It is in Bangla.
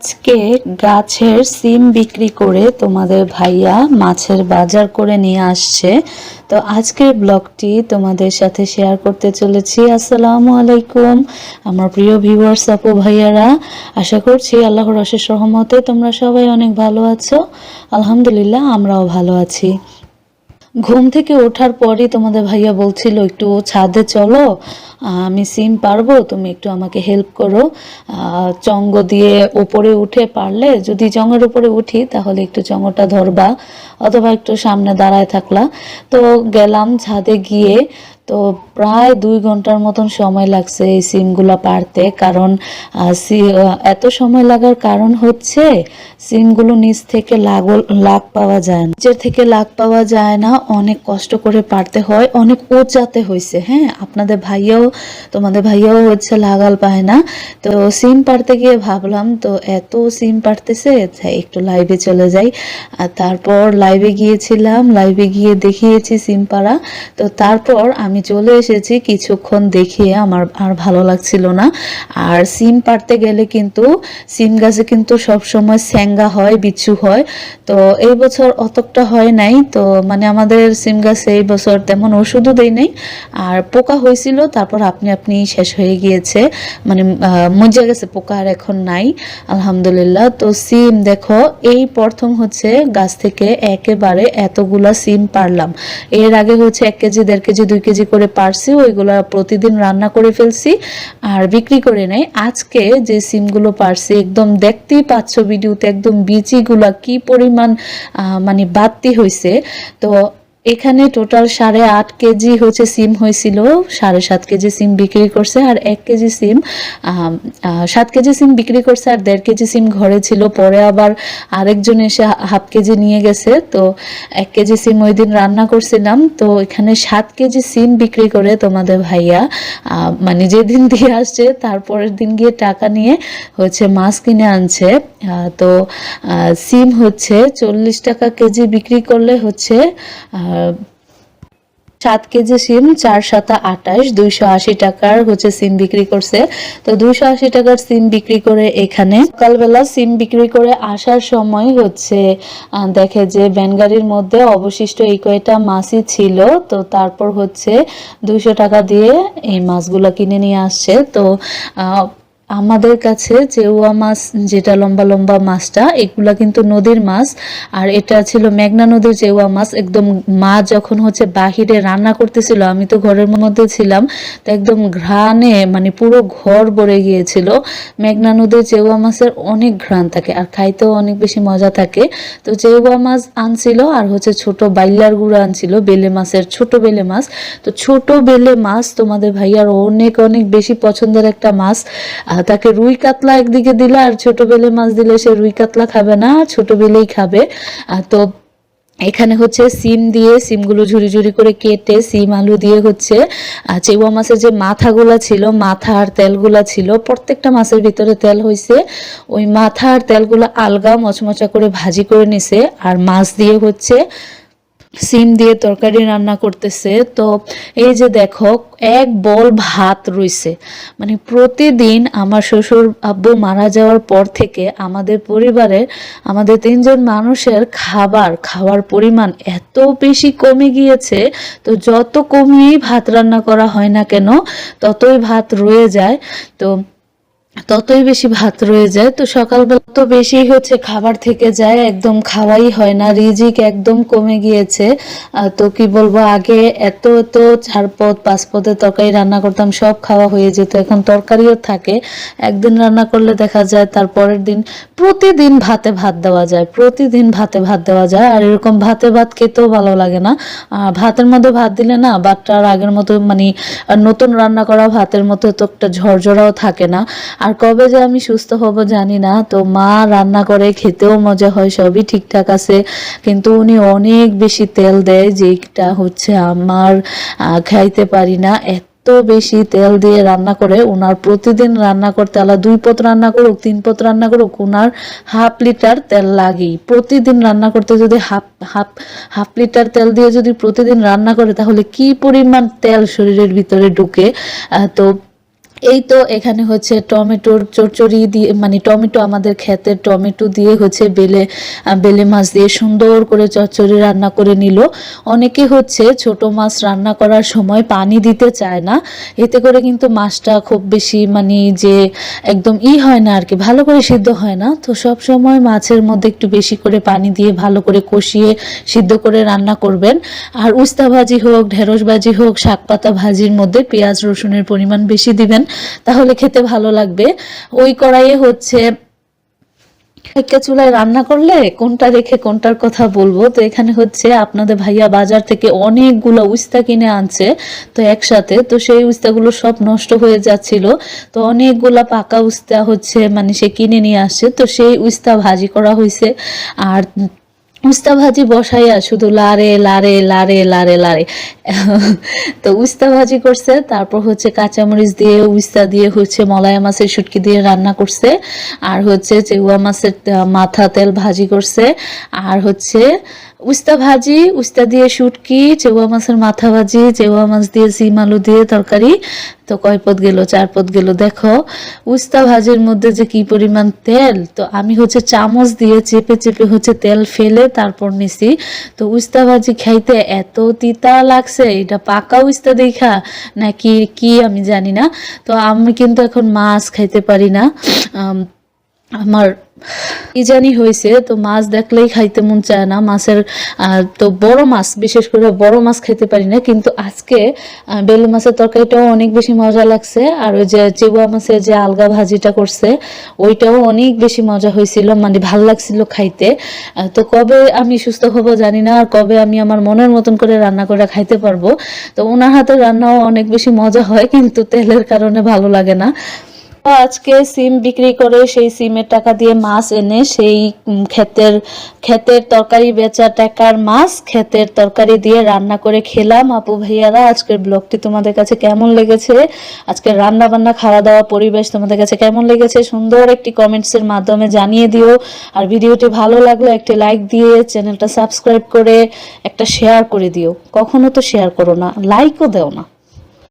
আজকে গাছের সিম বিক্রি করে তোমাদের ভাইয়া মাছের বাজার করে নিয়ে আসছে। তো আজকের ব্লগটি তোমাদের সাথে শেয়ার করতে চলেছি। আসসালামু আলাইকুম আমার প্রিয় ভিউয়ার্স আপু ভাইয়ারা, আশা করছি আল্লাহর অশেষ রহমতে তোমরা সবাই অনেক ভালো আছো। আলহামদুলিল্লাহ আমরাও ভালো আছি। ঘুম থেকে ওঠার পরই তোমাদের ভাইয়া বলছিল একটু ছাদে চলো, আমি সিম পারবো, তুমি একটু আমাকে হেল্প করো। চঙ্গ দিয়ে উপরে উঠে পারলে, যদি চঙ্গের উপরে উঠি তাহলে একটু চঙ্গটা ধরবা, অথবা একটু সামনে দাঁড়ায় থাকলা। তো গেলাম ছাদে গিয়ে, তো প্রায় 2 ঘন্টার মতন সময় লাগছে এই সিমগুলো পারতে। কারণ এত সময় লাগার কারণ হচ্ছে সিমগুলো নিচ থেকে লাগ পাওয়া যায় না, নিচের থেকে লাগ পাওয়া যায় না, অনেক কষ্ট করে পারতে হয়, অনেক উঁচাতে হয়েছে। হ্যাঁ, তোমাদের ভাইয়াও হচ্ছে লাগাল পায় না। তো সিম পারতে গিয়ে ভাবলাম তো এত সিম পারতেছে, একটু লাইভে চলে যাই। আর তারপর লাইভে গিয়েছিলাম, লাইভে গিয়ে দেখিয়েছি সিম পাড়া। তো তারপর আমি চলে এসেছি, কিছুক্ষণ দেখিয়ে আমার আর ভালো লাগছিল না। আর সিম পাড়তে গেলে কিন্তু সিম গাছে কিন্তু সবসময় স্যাঙ্গা হয়, বিচ্ছু হয়। তো এই বছর অতটা হয় নাই, তো মানে আমাদের সিম গাছে এই বছর তেমন ওষুধও দেই নাই। আর পোকা হয়েছিল, তারপর আপনি আপনি শেষ হয়ে গিয়েছে, মানে মজা গেছে, পোকা আর এখন নাই আলহামদুলিল্লাহ। তো সিম দেখো, এই প্রথম হচ্ছে গাছ থেকে একেবারে এতগুলা সিম পারলাম। এর আগে হচ্ছে 1 কেজি 1.5 কেজি 2 কেজি করে পারছি, ওইগুলা প্রতিদিন রান্না করে ফেলছি আর বিক্রি করে নেই। আজকে যে সিমগুলো পারছি একদম দেখতেই পাচ্ছ ভিডিওতে, একদম বিচিগুলা কি পরিমাণ মানে বাড়তি হয়েছে। তো এখানে টোটাল 8.5 কেজি হচ্ছে সিম হয়েছিল, 7.5 কেজি সিম বিক্রি করছে, আর 1 কেজি সিম 7 কেজি সিম বিক্রি করছে, আর 1.5 কেজি সিম ঘরে ছিল। পরে আবার আরেকজন এসে হাফ কেজি নিয়ে গেছে। তো 1 কেজি সিম ওই দিন রান্না করছিলাম। তো এখানে 7 কেজি সিম বিক্রি করে তোমাদের ভাইয়া মানে যেদিন দিয়ে আসছে তারপরের দিন গিয়ে টাকা নিয়ে হচ্ছে মাছ কিনে আনছে। তো সিম হচ্ছে 40 টাকা কেজি বিক্রি করলে হচ্ছে 7 কেজি সিম 4 7 28 280 টাকার হচ্ছে সিম বিক্রি করছে। তো 280 টাকার সিম বিক্রি করে এখানে সকালবেলা সিম বিক্রি করে আসার সময় হচ্ছে দেখে যে ভ্যানগাড়ির মধ্যে অবশিষ্ট এই কয়টা মাছই ছিল। তো তারপর হচ্ছে 200 টাকা দিয়ে এই মাছগুলো কিনে নিয়ে আসছে। তো আমাদের কাছে চেউয়া মাছ, যেটা লম্বা লম্বা মাছটা, এগুলা কিন্তু নদীর মাছ। আর এটা ছিল মেঘনা নদীর চেউয়া মাছ। একদম মা যখন হচ্ছে বাহিরে রান্না করতেছিল, আমি তো ঘরের মধ্যে ছিলাম, তো একদম ঘ্রাণে মানে পুরো ঘর ভরে গিয়েছিল। মেঘনা নদীর চেউয়া মাছের অনেক ঘ্রাণ থাকে আর খাইতেও অনেক বেশি মজা থাকে। তো চেউয়া মাছ আনছিল, আর হচ্ছে ছোট বাইলার গুঁড়া আনছিল, বেলে মাছের ছোট বেলে মাছ। তো ছোট বেলে মাছ তোমাদের ভাইয়ার অনেক অনেক বেশি পছন্দের একটা মাছ। তাকে রুই কাতলা একদিকে দিলে, আর ছোট বেলে মাছ দিলে সে রুই কাতলা খাবে না, ছোট বেলেই খাবে। তো এখানে হচ্ছে সিম দিয়ে, সিমগুলো ঝুরি ঝুরি করে কেটে সিম আলু দিয়ে হচ্ছে চেউয়া মাছের যে মাথাগুলা ছিল, মাথা আর তেলগুলা ছিল, প্রত্যেকটা মাছের ভিতরে তেল হয়েছে, ওই মাথা আর তেলগুলো আলগা মচমচা করে ভাজি করে নিছে। আর মাছ দিয়ে হচ্ছে সিম দিয়ে তরকারি রান্না করতেছে। তো এই যে দেখো, এক বল ভাত রইছে। মানে প্রতিদিন আমার শ্বশুর আব্বু মারা যাওয়ার পর থেকে আমাদের পরিবারের, আমাদের 3 জন মানুষের খাওয়ার পরিমাণ এত বেশি কমে গিয়েছে। তো যত কমিয়েই ভাত রান্না করা হয় না কেন, ততই ভাত রয়ে যায়। তো ততই বেশি ভাত রয়ে যায়। তো সকালবেলা তো বেশি হচ্ছে খাবার থেকে যায়, একদম খাওয়াই হয় না, রিজিক একদম কমে গিয়েছে। তো কি বলবো, আগে এত এত 4 পদ 5 পদের তরকারি রান্না করতাম, সব খাওয়া হয়ে যেত। এখন তরকারিও থাকে, একদিন রান্না করলে দেখা যায় তার পরের দিন প্রতিদিন ভাতে ভাত দেওয়া যায়, প্রতিদিন ভাতে ভাত দেওয়া যায়। আর এরকম ভাতে ভাত খেতেও ভালো লাগে না। ভাতের মধ্যে ভাত দিলে না ভাতটা আর আগের মতো মানে নতুন রান্না করা ভাতের মতো তো একটা ঝরঝরাও থাকে না। আর কবে যে আমি সুস্থ হব জানি না। তো মা রান্না করে, খেতেও মজা হয়, সবই ঠিকঠাক আছে, কিন্তু উনি অনেক বেশি তেল দেয়, যেটা হচ্ছে আমার খাইতে পারি না। এত বেশি তেল দিয়ে রান্না করে ওনার, প্রতিদিন রান্না করতে আলা 2 পদ রান্না করুক 3 পদ রান্না করুক, ওনার হাফ লিটার তেল লাগেই। প্রতিদিন রান্না করতে যদি হাফ লিটার তেল দিয়ে যদি প্রতিদিন রান্না করে, তাহলে কি পরিমাণ তেল শরীরের ভিতরে ঢুকে। তো এই তো এখানে হচ্ছে টমেটোর চচ্চড়ি দিয়ে, মানে টমেটো আমাদের ক্ষেতের টমেটো দিয়ে হচ্ছে বেলে মাছ দিয়ে সুন্দর করে চচ্চড়ি রান্না করে নিল। অনেকে হচ্ছে ছোট মাছ রান্না করার সময় পানি দিতে চায় না, এতে করে কিন্তু মাছটা খুব বেশি মানে যে একদম হয় না আর কি, ভালো করে সিদ্ধ হয় না। তো সব সময় মাছের মধ্যে একটু বেশি করে পানি দিয়ে ভালো করে কষিয়ে সিদ্ধ করে রান্না করবেন। আর উস্তা ভাজি হোক, ঢেঁড়স ভাজি হোক, শাক পাতা ভাজির মধ্যে পেঁয়াজ রসুনের পরিমাণ বেশি দিবেন, তাহলে খেতে ভালো লাগবে। ওই কড়াইয়ে হচ্ছে একটা চুলায় রান্না করলে কোনটা রেখে কোনটার কথা বলবো। তো এখানে হচ্ছে আপনাদের ভাইয়া বাজার থেকে অনেকগুলো উস্তা কিনে আনছে তো একসাথে, তো সেই উস্তাগুলো সব নষ্ট হয়ে যাচ্ছিল। তো অনেকগুলা পাকা উস্তা হচ্ছে মানে সে কিনে নিয়ে আসছে, তো সেই উস্তা ভাজি করা হয়েছে। আর উস্তা ভাজি বসাইয়া শুধু লারে লারে লারে লারে লারে তো উস্তা ভাজি করছে, তারপর হচ্ছে কাঁচামরিচ দিয়ে উস্তা দিয়ে হচ্ছে মলায়া মাছের শুটকি দিয়ে রান্না করছে, আর হচ্ছে চেউয়া মাছের মাথা তেল ভাজি করছে, আর হচ্ছে উস্তা ভাজি, উস্তা দিয়ে শুটকি, চেউয়া মাছের মাথা ভাজি, চেউয়া মাছ দিয়ে সিম আলু দিয়ে তরকারি। তো কয় পদ গেল, 4 পদ গেল। দেখো উস্তা ভাজির মধ্যে যে কি পরিমাণ তেল, তো আমি হচ্ছে চামচ দিয়ে চেপে চেপে হচ্ছে তেল ফেলে তারপর নিছি। তো উস্তা ভাজি খাইতে এত তিতা লাগছে, এটা পাকা উস্তা দেখা নাকি কি আমি জানি না। তো আমি কিন্তু এখন মাছ খাইতে পারি না, আমার কি জানি হয়েছে, তো মাছ দেখলেই খাইতে মন চায় না। মাছের তো বড় মাছ, বিশেষ করে বড় মাছ খাইতে পারি না। কিন্তু আজকে বেলে মাছের তরকারিটাও অনেক বেশি মজা লাগছে, আর ওই যে চেগুয়া মাছের যে আলগা ভাজিটা করছে ওইটাও অনেক বেশি মজা হয়েছিল, মানে ভাল লাগছিল খাইতে। তো কবে আমি সুস্থ হব জানি না, আর কবে আমি আমার মনের মতন করে রান্না করে খাইতে পারবো। তো ওনার হাতের রান্নাও অনেক বেশি মজা হয়, কিন্তু তেলের কারণে ভালো লাগে না। আজকে সিম বিক্রি করে সেই সিমের টাকা দিয়ে মাছ এনে সেই ক্ষেতের তরকারি বেচা টাকার মাছ ক্ষেতের তরকারি দিয়ে রান্না করে খেলাম। আপু ভাইয়ারা, আজকের ব্লগটি তোমাদের কাছে কেমন লেগেছে, আজকের রান্না বান্না খাওয়া দাওয়া পরিবেশ তোমাদের কাছে কেমন লেগেছে সুন্দর একটি কমেন্টসের মাধ্যমে জানিয়ে দিও। আর ভিডিওটি ভালো লাগলে একটি লাইক দিয়ে চ্যানেলটা সাবস্ক্রাইব করে একটা শেয়ার করে দিও। কখনো তো শেয়ার করো না, লাইকও দেও না।